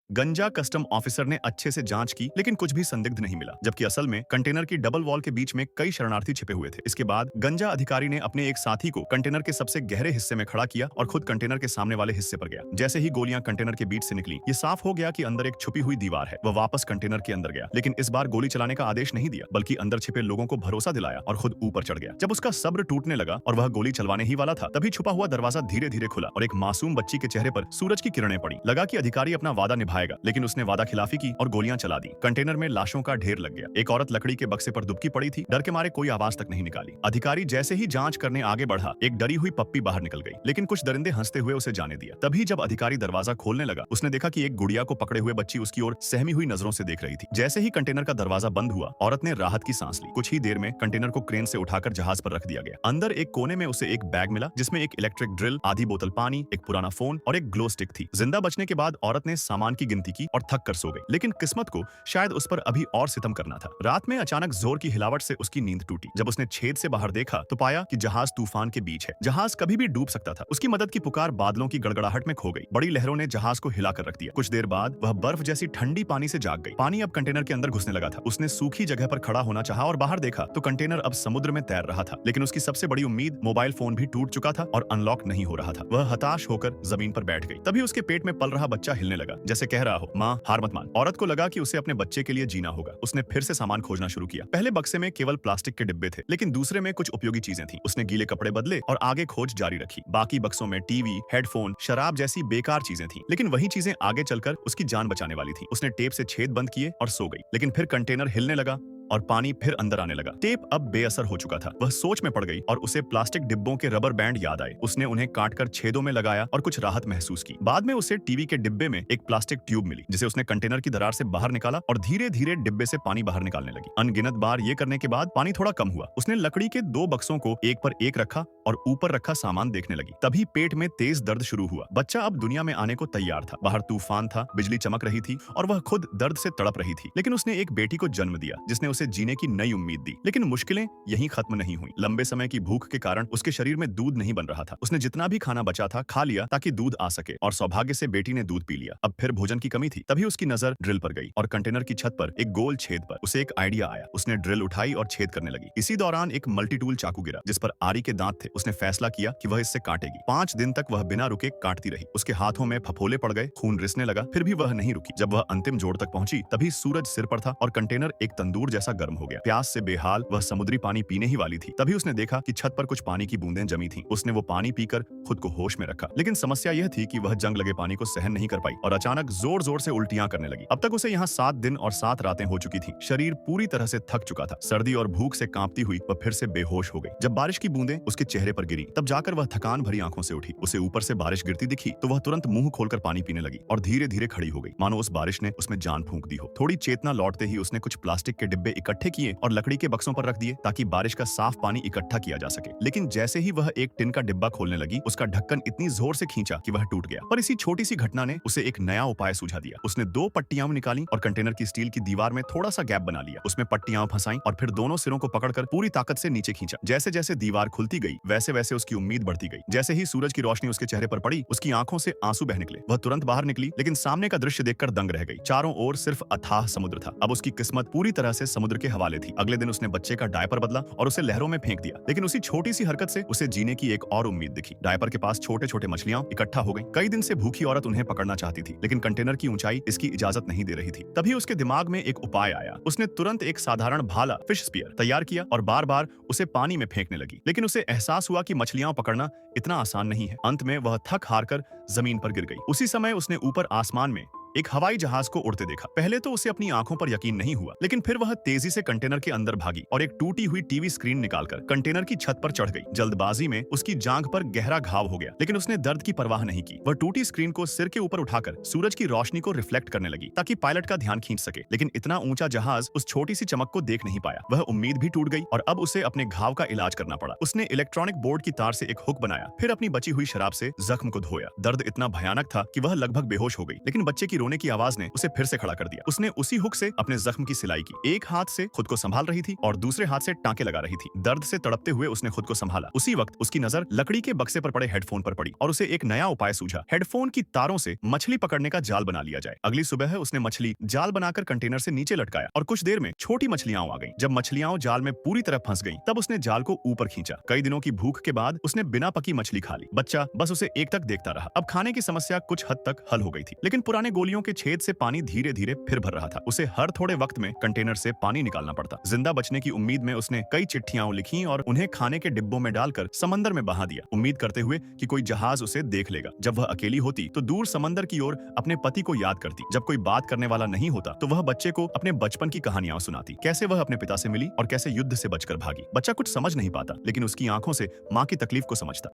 गंजा custom officer ने अच्छे से जांच की लेकिन कुछ भी संदिग्ध नहीं मिला, जबकि असल में कंटेनर की डबल वॉल के बीच में कई शरणार्थी छिपे हुए थे। इसके बाद गंजा अधिकारी ने अपने एक साथी को कंटेनर के सबसे गहरे हिस्से में खड़ा किया और खुद कंटेनर के सामने वाले हिस्से पर गया। जैसे ही गोलियां कंटेनर के बीच से निकली, ये साफ हो गया कि अंदर एक छुपी हुई दीवार है। वह वापस कंटेनर के अंदर गया, लेकिन इस बार गोली चलाने का आदेश नहीं दिया, बल्कि अंदर छिपे लोगों को भरोसा दिलाया और खुद ऊपर चढ़ गया। जब उसका सब्र टूटने लगा और वह गोली चलवाने ही वाला था, तभी छुपा हुआ दरवाजा धीरे धीरे खुला और एक मासूम बच्ची के चेहरे पर सूरज की किरणें पड़ी। लगा कि अधिकारी अपना वादा निभाएगा, लेकिन उसने वादा खिलाफी की और गोलियां चला दी। कंटेनर में लाशों का ढेर लग गया। एक औरत लकड़ी के बक्से पर दुबकी पड़ी थी, डर के मारे कोई आवाज तक नहीं निकाली। अधिकारी जैसे ही जांच करने आगे बढ़ा, एक डरी हुई पप्पी बाहर निकल गई, लेकिन कुछ दरिंदे हंसते हुए उसे जाने दिया। तभी जब अधिकारी दरवाजा खोलने लगा, उसने देखा कि एक गुड़िया को पकड़े हुए बच्ची उसकी ओर सहमी हुई नजरों से देख रही थी। जैसे ही कंटेनर का दरवाजा बंद हुआ, औरत ने राहत की सांस ली। कुछ ही देर में कंटेनर को क्रेन से उठाकर जहाज पर रख दिया गया। अंदर एक कोने में उसे एक बैग मिला, जिसमें एक इलेक्ट्रिक ड्रिल, आधी बोतल पानी, एक पुराना फोन और एक ग्लो स्टिक थी। जिंदा बचने के बाद औरत ने सामान की गिनती की और थक कर सो गई, लेकिन किस्मत को शायद उस पर अभी और सितम करना था। रात में अचानक जोर की हिलावट से उसकी नींद टूटी। जब उसने छेद से बाहर देखा तो पाया कि जहाज तूफान के बीच है। जहाज कभी भी डूब सकता था। उसकी मदद की पुकार बादलों की गड़गड़ाहट में खो गई। बड़ी लहरों ने जहाज को हिलाकर रख दिया। कुछ देर बाद वह बर्फ जैसी ठंडी पानी से जाग गई। पानी अब कंटेनर के अंदर घुसने लगा था। उसने सूखी जगह पर खड़ा होना चाहा और बाहर देखा तो कंटेनर अब समुद्र में तैर रहा था। लेकिन उसकी सबसे बड़ी उम्मीद, मोबाइल फोन भी टूट चुका था और अनलॉक नहीं हो रहा था। वह हताश होकर जमीन पर बैठ गई। तभी उसके पेट में पल रहा बच्चा हिलने लगा, जैसे कह रहा हो, माँ हार मत मान। औरत को लगा कि उसे अपने बच्चे के लिए जीना होगा। उसने फिर से सामान खोजना शुरू किया। पहले बक्से में केवल प्लास्टिक के डिब्बे थे, लेकिन दूसरे में कुछ उपयोगी चीजें थीं। उसने गीले कपड़े बदले और आगे खोज जारी रखी। बाकी बक्सों में टीवी, हेडफोन, शराब जैसी बेकार चीजें थीं, लेकिन वही चीजें आगे चलकर उसकी जान बचाने वाली थीं। उसने टेप से छेद बंद किए और सो गई। लेकिन फिर कंटेनर हिलने लगा और पानी फिर अंदर आने लगा। टेप अब बेअसर हो चुका था। वह सोच में पड़ गई और उसे प्लास्टिक डिब्बों के रबर बैंड याद आए। उसने उन्हें काटकर छेदों में लगाया और कुछ राहत महसूस की। बाद में उसे टीवी के डिब्बे में एक प्लास्टिक ट्यूब मिली, जिसे उसने कंटेनर की दरार से बाहर निकाला और धीरे धीरे डिब्बे से पानी बाहर निकालने लगी। अनगिनत बार ये करने के बाद पानी थोड़ा कम हुआ। उसने लकड़ी के दो बक्सों को एक पर एक रखा और ऊपर रखा सामान देखने लगी। तभी पेट में तेज दर्द शुरू हुआ। बच्चा अब दुनिया में आने को तैयार था। बाहर तूफान था, बिजली चमक रही थी और वह खुद दर्द से तड़प रही थी। लेकिन उसने एक बेटी को जन्म दिया, जिसने उसे जीने की नई उम्मीद दी। लेकिन मुश्किलें यहीं खत्म नहीं हुई। लंबे समय की भूख के कारण उसके शरीर में दूध नहीं बन रहा था। उसने जितना भी खाना बचा था खा लिया ताकि दूध आ सके, और सौभाग्य से बेटी ने दूध पी लिया। अब फिर भोजन की कमी थी। तभी उसकी नजर ड्रिल पर गई और कंटेनर की छत पर एक गोल छेद पर उसे एक आइडिया आया। उसने ड्रिल उठाई और छेद करने लगी। इसी दौरान एक मल्टी टूल चाकू गिरा, जिस पर आरी के दांत थे। उसने फैसला किया कि वह इससे काटेगी। 5 दिन तक वह बिना रुके काटती रही। उसके हाथों में फफोले पड़ गए, खून रिसने लगा, फिर भी वह नहीं रुकी। जब वह अंतिम जोड़ तक पहुंची, तभी सूरज सिर पर था और कंटेनर एक तंदूर जैसा गर्म हो गया। प्यास से बेहाल वह समुद्री पानी पीने ही वाली थी। तभी उसने देखा कि छत पर कुछ पानी की बूंदें जमी थीं। उसने वो पानी पीकर खुद को होश में रखा। लेकिन समस्या यह थी कि वह जंग लगे पानी को सहन नहीं कर पाई और अचानक जोर जोर से उल्टियां करने लगी। अब तक उसे यहाँ 7 दिन और 7 रातें हो चुकी थी। शरीर पूरी तरह से थक चुका था। सर्दी और भूख से कांपती हुई वह फिर से बेहोश हो गई। जब बारिश की बूंदें उसके चेहरे पर गिरी, तब जाकर वह थकान भरी आंखों से उठी। उसे ऊपर से बारिश गिरती दिखी तो वह तुरंत मुंह खोलकर पानी पीने लगी और धीरे धीरे खड़ी हो गई, मानो उस बारिश ने उसमें जान फूंक दी हो। थोड़ी चेतना लौटते ही उसने कुछ प्लास्टिक के डिब्बे इकट्ठे किए और लकड़ी के बक्सों पर रख दिए, ताकि बारिश का साफ पानी इकट्ठा किया जा सके। लेकिन जैसे ही वह एक टिन का डिब्बा खोलने लगी, उसका ढक्कन इतनी जोर से खींचा कि वह टूट गया। पर इसी छोटी सी घटना ने उसे एक नया उपाय सुझा दिया। उसने 2 पट्टियां निकाली और कंटेनर की स्टील की दीवार में थोड़ा सा गैप बना लिया। उसमें पट्टियां फंसाई और फिर दोनों सिरों को पकड़कर पूरी ताकत से नीचे खींचा। जैसे जैसे दीवार खुलती गई, वैसे वैसे उसकी उम्मीद बढ़ती गई। जैसे ही सूरज की रोशनी उसके चेहरे पर पड़ी, उसकी आंखों से आंसू बह निकले। वह तुरंत बाहर निकली, लेकिन सामने का दृश्य देखकर दंग रह गई। चारों ओर सिर्फ अथाह समुद्र था। अब उसकी किस्मत पूरी तरह से समुद्र के हवाले थी। अगले दिन उसने बच्चे का डायपर बदला और उसे लहरों में फेंक दिया। लेकिन उसी छोटी सी हरकत से उसे जीने की एक और उम्मीद दिखी। डायपर के पास छोटे छोटे मछलियां इकट्ठा हो गईं। कई दिन से भूखी औरत उन्हें पकड़ना चाहती थी, लेकिन कंटेनर की ऊंचाई इसकी इजाजत नहीं दे रही थी। तभी उसके दिमाग में एक उपाय आया। उसने तुरंत एक साधारण भाला, फिश स्पीयर तैयार किया और बार बार उसे पानी में फेंकने लगी। लेकिन उसे एहसास हुआ कि मछलियां पकड़ना इतना आसान नहीं है। अंत में वह थक हार कर जमीन पर गिर गई। उसी समय उसने ऊपर आसमान में एक हवाई जहाज को उड़ते देखा। पहले तो उसे अपनी आंखों पर यकीन नहीं हुआ, लेकिन फिर वह तेजी से कंटेनर के अंदर भागी और एक टूटी हुई टीवी स्क्रीन निकालकर कंटेनर की छत पर चढ़ गई। जल्दबाजी में उसकी जांघ पर गहरा घाव हो गया, लेकिन उसने दर्द की परवाह नहीं की। वह टूटी स्क्रीन को सिर के ऊपर उठाकर सूरज की रोशनी को रिफ्लेक्ट करने लगी, ताकि पायलट का ध्यान खींच सके। लेकिन इतना ऊंचा जहाज उस छोटी सी चमक को देख नहीं पाया। वह उम्मीद भी टूट गई और अब उसे अपने घाव का इलाज करना पड़ा। उसने इलेक्ट्रॉनिक बोर्ड की तार से एक हुक बनाया, फिर अपनी बची हुई शराब से जख्म को धोया। दर्द इतना भयानक था कि वह लगभग बेहोश हो गई, लेकिन बच्चे की रोने की आवाज ने उसे फिर से खड़ा कर दिया। उसने उसी हुक से अपने जख्म की सिलाई की। एक हाथ से खुद को संभाल रही थी और दूसरे हाथ से टांके लगा रही थी। दर्द से तड़पते हुए उसने खुद को संभाला। उसी वक्त उसकी नजर लकड़ी के बक्से पर पड़े हेडफोन पर पड़ी और उसे एक नया उपाय सूझा। हेडफोन की तारों से मछली पकड़ने का जाल बना लिया जाए। अगली सुबह उसने मछली जाल बनाकर कंटेनर से नीचे लटकाया और कुछ देर में छोटी मछलियां आ गईं। जब मछलियां जाल में पूरी तरह फंस गईं, तब उसने जाल को ऊपर खींचा। कई दिनों की भूख के बाद उसने बिना पकी मछली खा ली। बच्चा बस उसे एकटक देखता रहा। अब खाने की समस्या कुछ हद तक हल हो गई थी, लेकिन पुराने गोलियों के छेद से पानी धीरे धीरे फिर भर रहा था। उसे हर थोड़े वक्त में कंटेनर से पानी निकालना पड़ता। जिंदा बचने की उम्मीद में उसने कई चिट्ठियां लिखी और उन्हें खाने के डिब्बों में डालकर समंदर में बहा दिया, उम्मीद करते हुए कि कोई जहाज उसे देख लेगा। जब वह अकेली होती तो दूर समंदर की ओर अपने पति को याद करती। जब कोई बात करने वाला नहीं होता तो वह बच्चे को अपने बचपन की कहानियां सुनाती, कैसे वह अपने पिता से मिली और कैसे युद्ध से बचकर भागी। बच्चा कुछ समझ नहीं पाता, लेकिन उसकी आंखों से मां की तकलीफ को समझता।